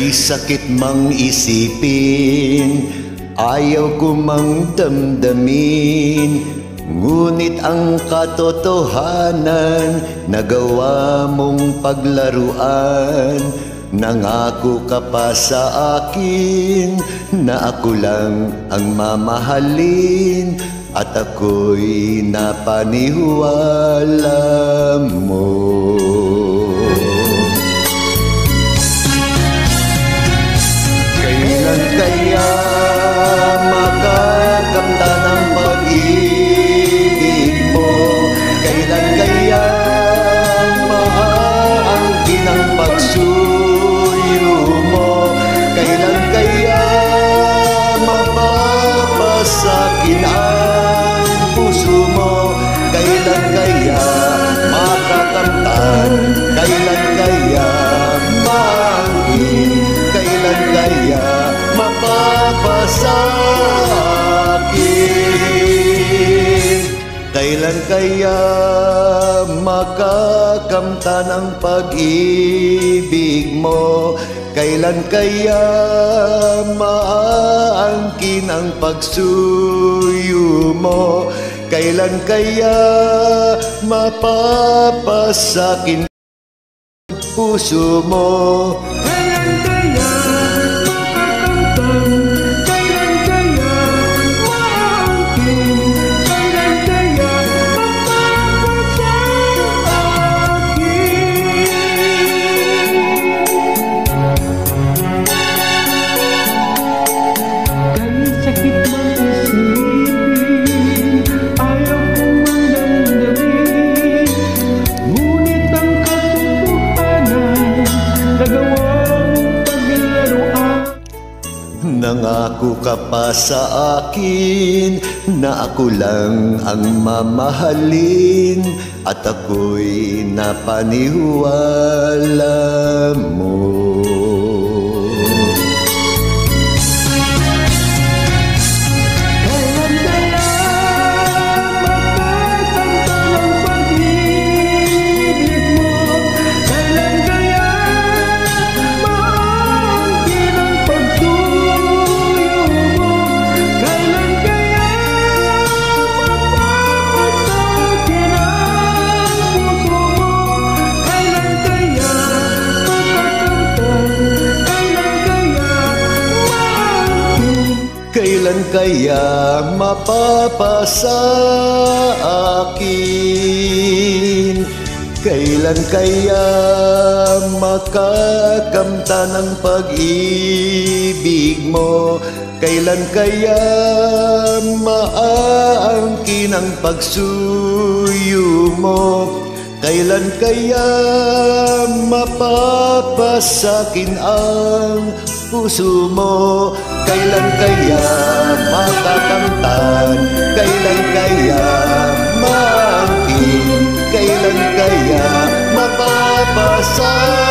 May sakit mang isipin, ayaw ko mang damdamin, ngunit ang katotohanan, nagawa mong paglaruan. Nangako ka pa sa akin na ako lang ang mamahalin, at ako'y napaniwala mo. Kailan kaya makakamtan ang pag-ibig mo? Kailan kaya maaangkin ang pagsuyo mo? Kailan kaya mapapasakin ang puso mo? Kailan kaya makakamtan? Kailan kaya maangkin? Kailan kaya mapapasakin? Kailan kaya makakamtan ang pag-ibig mo? Kailan kaya maaangkin ang pagsuyo mo? Kailan kaya mapapasakin puso mo? Kailan kaya makakamtan? Kailan kaya maangkin? Kailan kaya mapapasakin? Kahit sakit mang isipin, ayaw kong mandamdamin, ngunit ang katotohanan, nagawang paglaruan. Nangako ka pa sa akin na ako lang ang mamahalin, at ako'y napaniwala mo. Kailan kaya makakamtan ang pag-ibig mo? Kailan kaya maangkin ang pagsuyo mo? Kailan kaya mapapasakin ang puso mo? Kailan kaya makakamtan? Kailan kaya maangkin? Kailan kaya mapapasakin? Kailan kaya makakamtan ang pag-ibig mo? Kailan kaya maaangkin ang pagsuyo mo? Kailan kaya mapapasakin ang puso mo? Kailan kaya makakamtan? Kailan kaya maangkin? Kailan kaya mapapasakin?